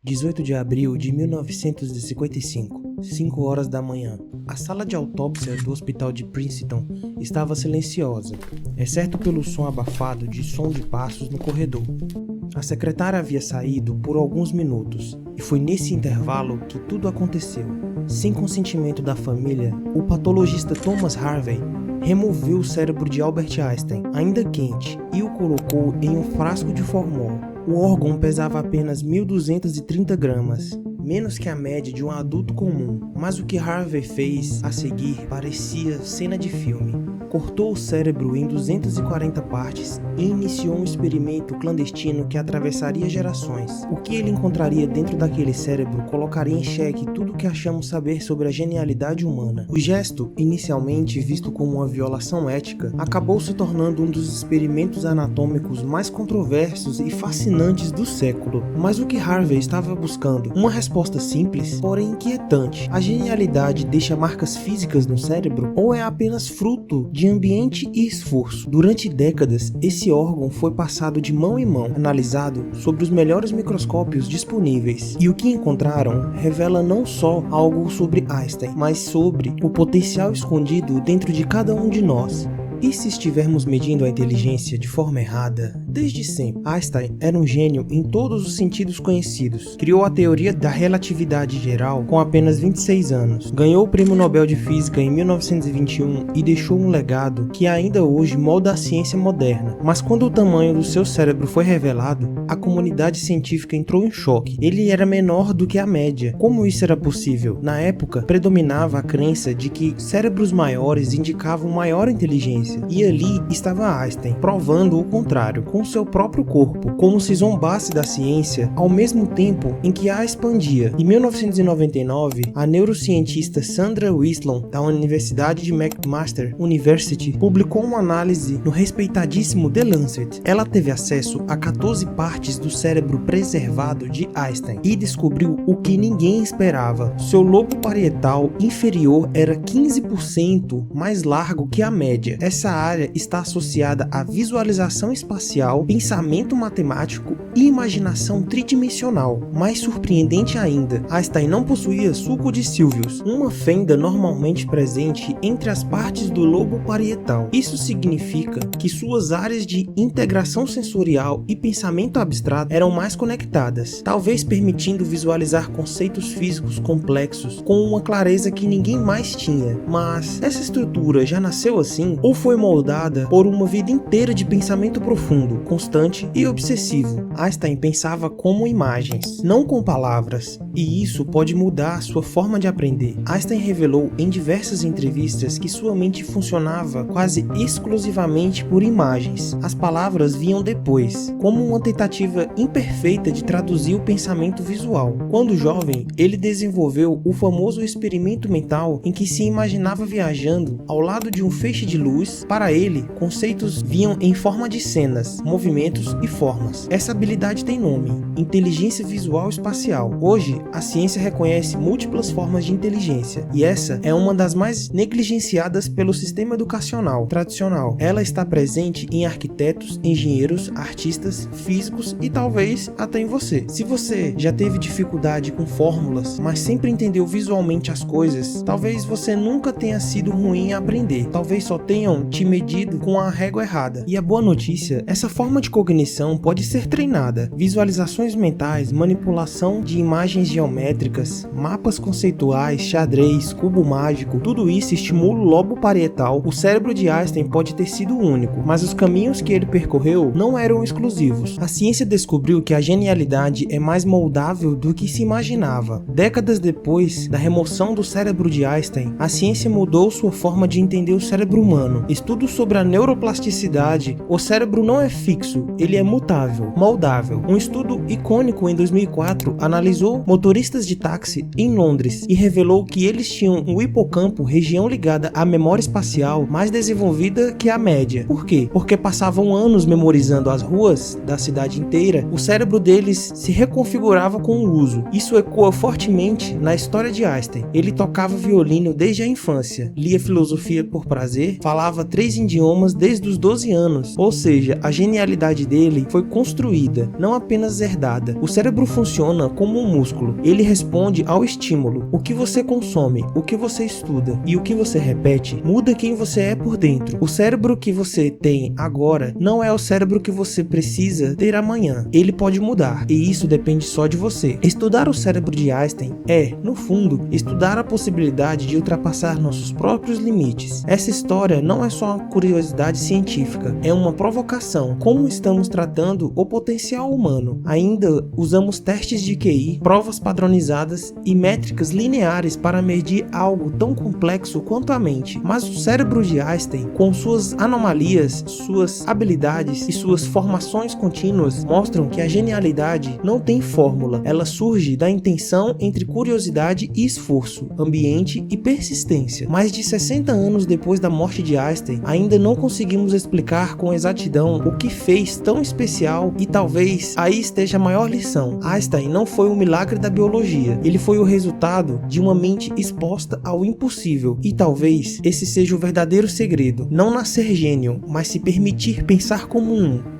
18 de abril de 1955, 5 horas da manhã. A sala de autópsia do hospital de Princeton estava silenciosa, exceto pelo som abafado de som de passos no corredor. A secretária havia saído por alguns minutos, e foi nesse intervalo que tudo aconteceu. Sem consentimento da família, o patologista Thomas Harvey removeu o cérebro de Albert Einstein, ainda quente, e o colocou em um frasco de formol. O órgão pesava apenas 1.230 gramas, menos que a média de um adulto comum, mas o que Harvey fez a seguir parecia cena de filme. Cortou o cérebro em 240 partes e iniciou um experimento clandestino que atravessaria gerações. O que ele encontraria dentro daquele cérebro colocaria em xeque tudo o que achamos saber sobre a genialidade humana. O gesto, inicialmente visto como uma violação ética, acabou se tornando um dos experimentos anatômicos mais controversos e fascinantes do século. Mas o que Harvey estava buscando? Uma resposta simples, porém inquietante. A genialidade deixa marcas físicas no cérebro ou é apenas fruto de ambiente e esforço? Durante décadas, esse órgão foi passado de mão em mão, analisado sobre os melhores microscópios disponíveis. E o que encontraram revela não só algo sobre Einstein, mas sobre o potencial escondido dentro de cada um de nós. E se estivermos medindo a inteligência de forma errada? Desde sempre, Einstein era um gênio em todos os sentidos conhecidos. Criou a teoria da relatividade geral com apenas 26 anos. Ganhou o Prêmio Nobel de Física em 1921 e deixou um legado que ainda hoje molda a ciência moderna. Mas quando o tamanho do seu cérebro foi revelado, a comunidade científica entrou em choque. Ele era menor do que a média. Como isso era possível? Na época, predominava a crença de que cérebros maiores indicavam maior inteligência. E ali estava Einstein, provando o contrário, com seu próprio corpo, como se zombasse da ciência ao mesmo tempo em que a expandia. Em 1999, a neurocientista Sandra Wislon, da Universidade de McMaster University, publicou uma análise no respeitadíssimo The Lancet. Ela teve acesso a 14 partes do cérebro preservado de Einstein e descobriu o que ninguém esperava. Seu lobo parietal inferior era 15% mais largo que a média. Essa área está associada à visualização espacial, pensamento matemático e imaginação tridimensional. Mais surpreendente ainda, Einstein não possuía sulco de Sylvius, uma fenda normalmente presente entre as partes do lobo parietal. Isso significa que suas áreas de integração sensorial e pensamento abstrato eram mais conectadas, talvez permitindo visualizar conceitos físicos complexos com uma clareza que ninguém mais tinha. Mas essa estrutura já nasceu assim ou foi moldada por uma vida inteira de pensamento profundo, constante e obsessivo? Einstein pensava como imagens, não com palavras, e isso pode mudar a sua forma de aprender. Einstein revelou em diversas entrevistas que sua mente funcionava quase exclusivamente por imagens. As palavras vinham depois, como uma tentativa imperfeita de traduzir o pensamento visual. Quando jovem, ele desenvolveu o famoso experimento mental em que se imaginava viajando ao lado de um feixe de luz. Para ele, conceitos vinham em forma de cenas, movimentos e formas. Essa habilidade tem nome: inteligência visual espacial. Hoje, a ciência reconhece múltiplas formas de inteligência, e essa é uma das mais negligenciadas pelo sistema educacional tradicional. Ela está presente em arquitetos, engenheiros, artistas, físicos e talvez até em você. Se você já teve dificuldade com fórmulas, mas sempre entendeu visualmente as coisas, talvez você nunca tenha sido ruim em aprender. Talvez só tenham te medido com a régua errada. E a boa notícia, essa forma de cognição pode ser treinada. Visualizações mentais, manipulação de imagens geométricas, mapas conceituais, xadrez, cubo mágico, tudo isso estimula o lobo parietal. O cérebro de Einstein pode ter sido único, mas os caminhos que ele percorreu não eram exclusivos. A ciência descobriu que a genialidade é mais moldável do que se imaginava. Décadas depois da remoção do cérebro de Einstein, a ciência mudou sua forma de entender o cérebro humano. Estudos sobre a neuroplasticidade. O cérebro não é fixo, ele é mutável, moldável. Um estudo icônico em 2004 analisou motoristas de táxi em Londres e revelou que eles tinham o hipocampo, região ligada à memória espacial, mais desenvolvida que a média. Por quê? Porque passavam anos memorizando as ruas da cidade inteira. O cérebro deles se reconfigurava com o uso. Isso ecoa fortemente na história de Einstein. Ele tocava violino desde a infância, lia filosofia por prazer, falava 3 idiomas desde os 12 anos, ou seja, a genialidade dele foi construída adquirida, não apenas herdada. O cérebro funciona como um músculo. Ele responde ao estímulo. O que você consome, o que você estuda e o que você repete muda quem você é por dentro. O cérebro que você tem agora não é o cérebro que você precisa ter amanhã. Ele pode mudar e isso depende só de você. Estudar o cérebro de Einstein é, no fundo, estudar a possibilidade de ultrapassar nossos próprios limites. Essa história não é só uma curiosidade científica, é uma provocação. Como estamos tratando o potencial humano? Ainda usamos testes de QI, provas padronizadas e métricas lineares para medir algo tão complexo quanto a mente. Mas o cérebro de Einstein, com suas anomalias, suas habilidades e suas formações contínuas, mostram que a genialidade não tem fórmula. Ela surge da intenção entre curiosidade e esforço, ambiente e persistência. Mais de 60 anos depois da morte de Einstein, ainda não conseguimos explicar com exatidão o que fez tão especial e talvez aí esteja a maior lição. Einstein não foi um milagre da biologia, ele foi o resultado de uma mente exposta ao impossível e talvez esse seja o verdadeiro segredo, não nascer gênio, mas se permitir pensar como um.